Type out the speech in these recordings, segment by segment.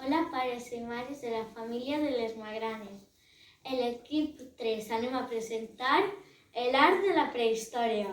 Hola, pares i mares de la família de les Magranes. En l'equip 3 anem a presentar l'art de la prehistòria.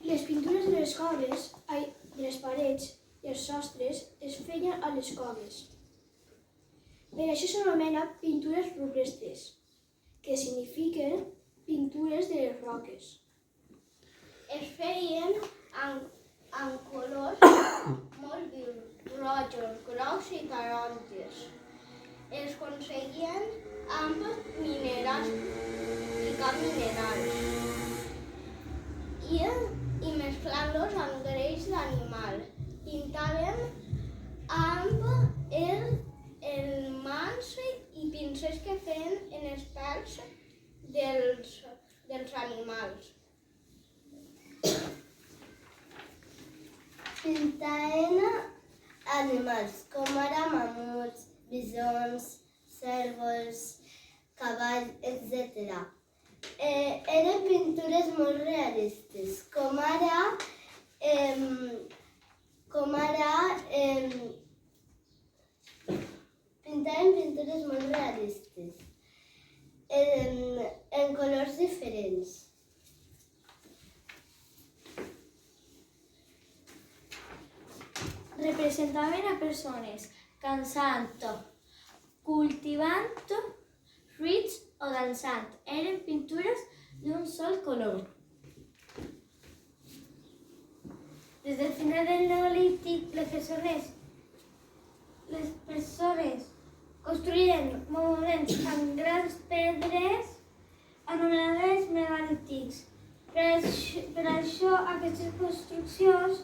Les pintures de les coves, de les parets i els sostres es feien a les coves. Per això s'anomena pintures rupestres, que signifiquen pintures de les roques. Es feien amb colors molt vius, rojos, grocs i taronges. Es aconseguien amb minerals i minerals i mesclant-los amb greix d'animal. Pintaven amb el mans i pincells que feien en els pèls dels animals. Pintaven animals com ara mamuts, bisons, cérvols, cavalls, etc. Eren pintures molt realistes, com ara pintaven pintures molt realistes, en colors diferents. Representaven a persones cansant, cultivant, fruits o dansant. Eren pintures d'un sol color. Des del final del Neolític, les persones construïen monuments amb grans pedres anomenades megalítics. Per això aquestes construccions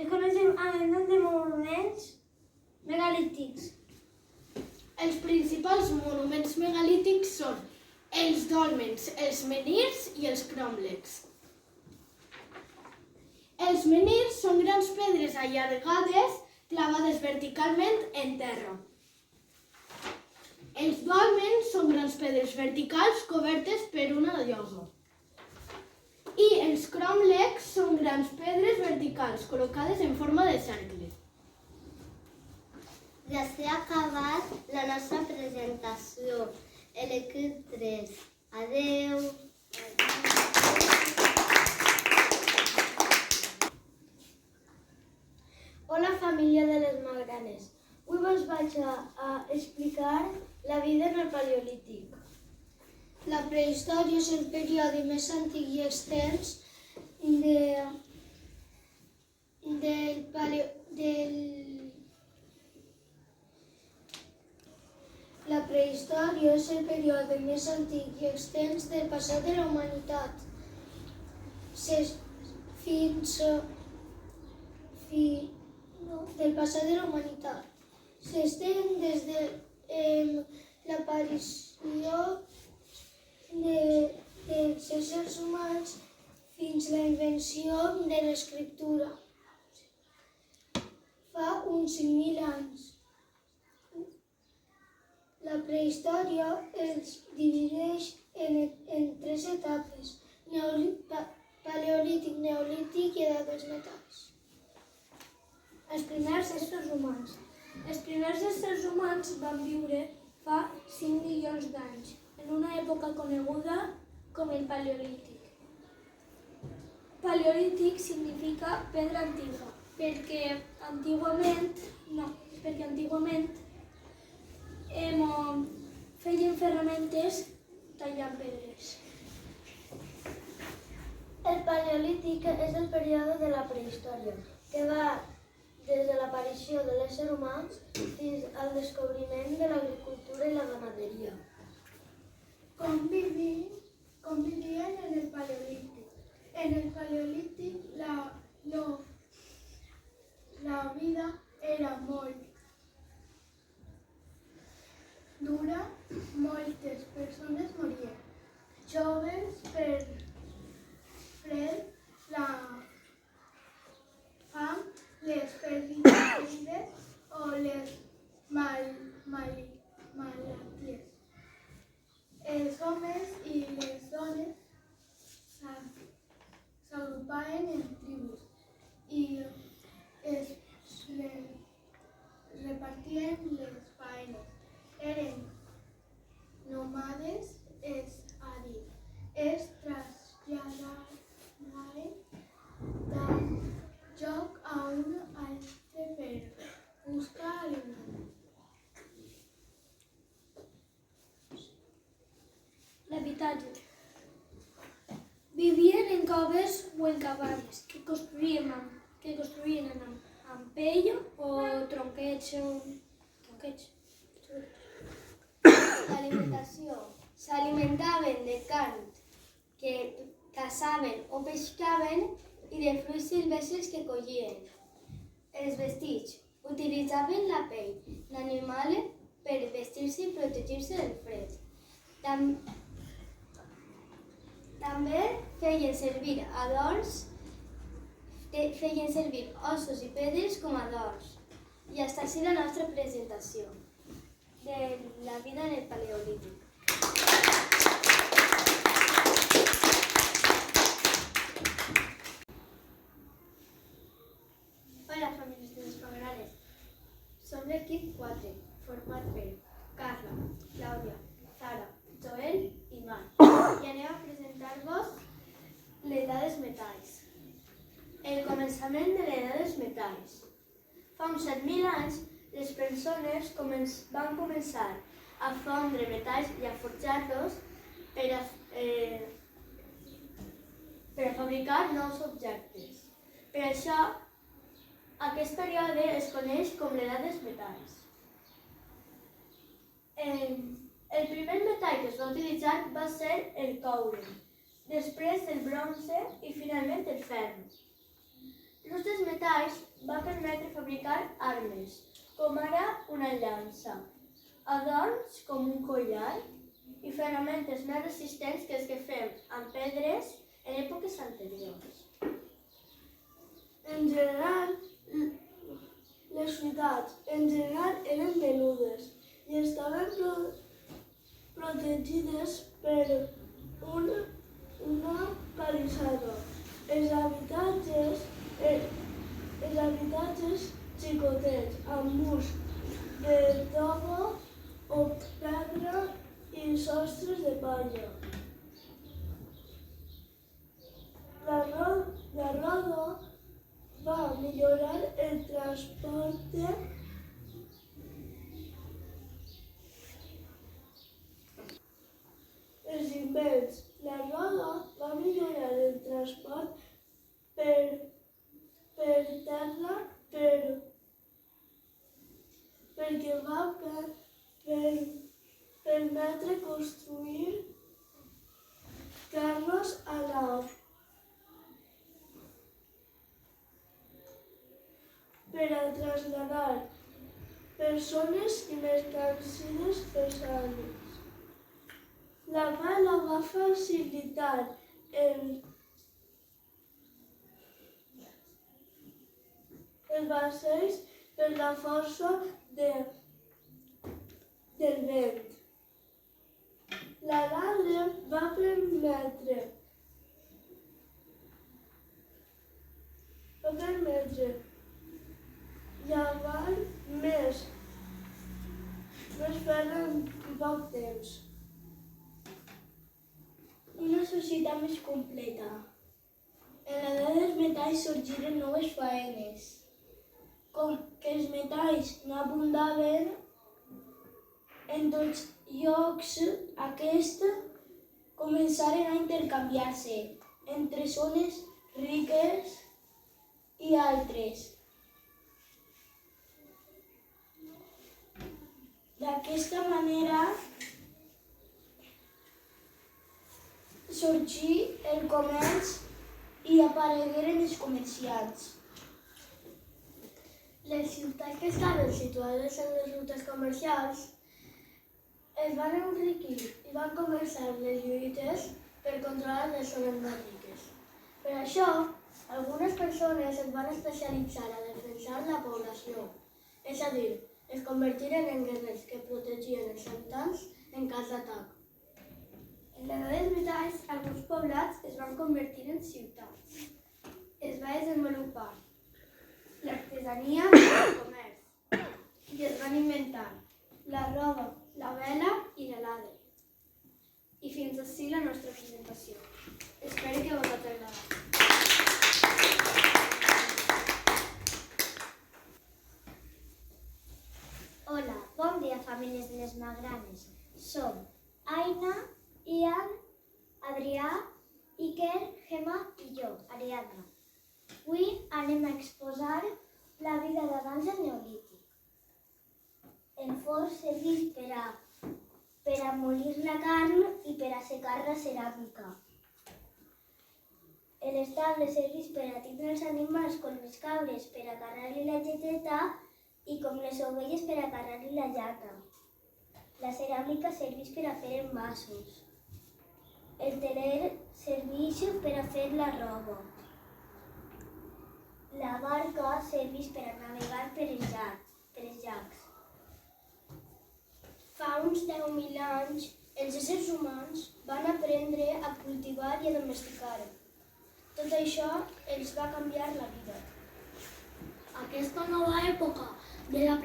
es coneixen amb el nom de monuments megalítics. Els principals monuments megalítics són els dòlmens, els menhirs i els cromlechs. Els menhirs són grans pedres allargades clavades verticalment en terra. Els dòlmens són grans pedres verticals cobertes per una llosa. I els cromlechs són grans pedres verticals col·locades en forma de cercle. Ja s'ha acabat la nostra presentació. L'equip 3. Adeu. Hola, família de les Magranes. Avui vos vaig a explicar la vida en el Paleolític. La prehistòria és el període més antic i extens La prehistòria és el període més antic i extens del passat de la humanitat. S'estén des de l'aparició dels éssers humans fins a la invenció de l'escriptura, fa uns 5.000 anys. La prehistòria es divideix en 3 etapes: paleolític, neolític i edat dels metalls. Els primers éssers humans. Els primers éssers humans van viure fa 5 milions d'anys, en una època coneguda com el Paleolític. Paleolític significa pedra antiga, perquè antigament feien ferramentes tallant pedres. El Paleolític és el període de la prehistòria, que va des de l'aparició de l'ésser humà fins al descobriment de l'agricultura i la ramaderia. Com vivien en el Paleolític? En el Paleolític la vida era molt dura, moltes persones morien. Joves per fred, la fam, les pèrdues o les malalties. Els homes i les dones s'agrupaven habitatge. Vivien en coves o en cabanes que construïen amb pell o tronquets. L'alimentació. S'alimentaven de carn que caçaven o pescaven i de fruits silvestres que collien. Els vestits. Utilitzaven la pell d'animal per vestir-se i protegir-se del fred. També feien servir ossos i pedres com a adorns. I hasta així la nostra presentació de la vida en el Paleolític. Hola, famílies de les Magranes. Som l'equip 4, format per Carla, Clàudia, Sara, Joel i Marc. I anem a presentar-vos l'edat dels metalls. El començament de l'edat dels metalls. Fa uns 7.000 anys, les persones van començar a fondre metalls i a forjar-los per a fabricar nous objectes. Per això, aquest període es coneix com l'edat dels metalls. El primer metall que es va utilitzar va ser el coure, després el bronze i finalment el ferro. L'ús dels metalls va permetre fabricar armes, com ara una llança, adorns com un collar i ferramentes més resistents que els que fem amb pedres en èpoques anteriors. En general, les ciutats eren menudes i estaven protegides per una palissada. Els habitatges xicotets amb murs de tova o pedra i sostres de palla. La roda va millorar el transport els invents. La roda va millorar el transport per terra perquè va permetre construir carros a per a traslladar persones i mercancíes pesades. La bala va facilitar els vaixells per la força del vent. L'aladre va permetre llavar més ferro en poc temps. Una societat més completa. En l'edat dels metalls sorgiren noves faenes. Com que els metalls no abundaven en tots llocs, aquests començaren a intercanviar-se entre zones riques i altres. D'aquesta manera sorgí el comerç i aparegueren els comerciants. Les ciutats que estaven situades en les rutes comercials es van enriquir i van començar les lluites per controlar les zones més riques. Per això, algunes persones es van especialitzar a defensar la població, és a dir, es convertiren en guerrers que protegien els habitants en cas d'atac. En l'edat dels metalls, alguns poblats es van convertir en ciutats. Es va desenvolupar l'artesania i el comerç, i es van inventar la roba, la vela i l'aladre. I fins ací la nostra presentació. Espero que us hagi agradat. Hola, bon dia famílies de les Magranes. Som Aina, Ian Adrià, Iker, Gemma i jo, Ariadna. Avui anem a exposar la vida d'abans del Neolític. El forn serveix per a molir la carn i per a secar la ceràmica. L'estable serveix per a tindre els animals com les cabres per a carregar-li la lleteta i com les ovelles per a carregar-li la llata. La ceràmica serveix per a fer envasos. El teler serveix per a fer la roba. La barca serveix per a navegar per els llacs. Fa uns 10.000 anys, els éssers humans van aprendre a cultivar i a domesticar. Tot això els va canviar la vida. Aquesta nova època de la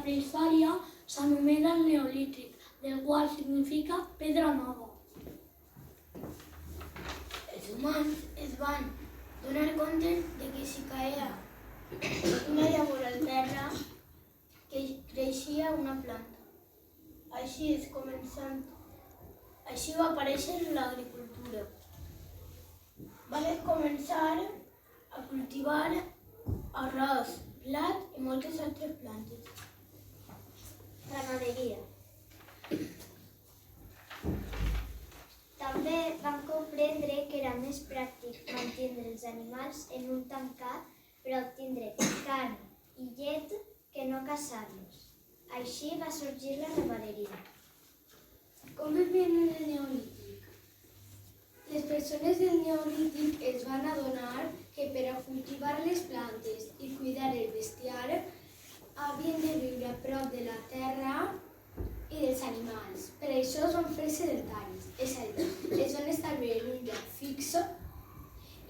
prehistòria s'anomena el Neolític, del qual significa pedra nova. Els humans es van donar compte de que si caia una llavor al terra, que creixia una planta. Així va aparèixer l'agricultura. Van començar a cultivar arròs, blat i moltes altres plantes. Ramaderia. També van comprendre que era més pràctic mantenir els animals en un tancat per obtindre carn i llet que no caçar-los. Així va sorgir la ramaderia. Com vivien en el Neolític? Les persones del Neolític es van adonar que per a cultivar les plantes i cuidar el bestiar havien de viure a prop de la terra i dels animals. Per això es van fer sedentaris, és a dir, es van establir en un lloc fix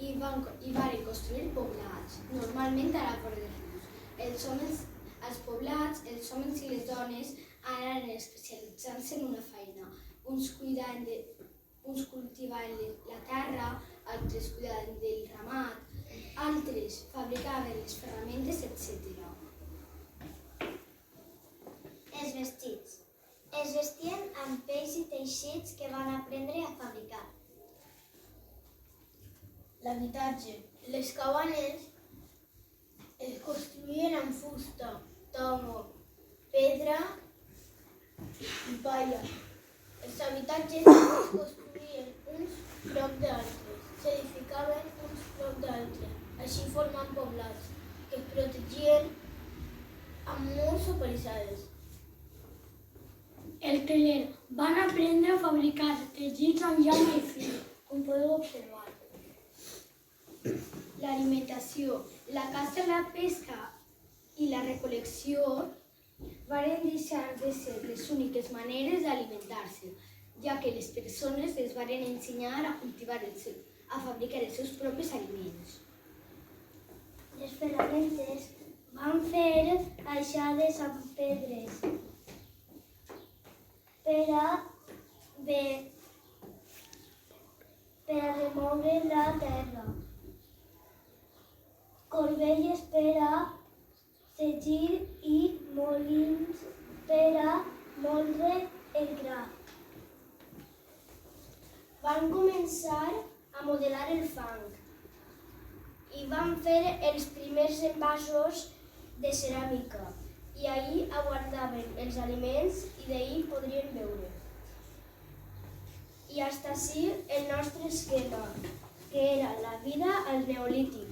i van construir poblats, normalment a la vora dels rius. Als poblats, els homes i les dones anaren especialitzant-se en una feina. Uns cultivaven la terra, altres cuidaven del ramat, altres fabricaven les ferramentes, etc. Els vestits. Es vestien amb pells i teixits que van aprendre a fabricar. L'habitatge. Les cabanes es construïen amb fusta, tomo, pedra i palla. Els habitatges es construïen uns prop d'altres, s'edificaven uns prop d'altres, així formant poblats que es protegien amb murs o palissades. El teler. Van aprendre a fabricar teixits amb llana i fil, com podeu observar. L'alimentació. La caça, la pesca i la recol·lecció van deixar de ser les úniques maneres d'alimentar-se, ja que les persones es van ensenyar a fabricar els seus propis aliments. Les ferramentes van fer aixades amb pedres per a remoure la terra, corbelles per a segir i molins per a moldre el gra. Van començar a modelar el fang i van fer els primers envasos de ceràmica i ahir aguardaven els aliments i d'ahir podrien beure. I hasta així el nostre esquema, que era la vida al Neolític.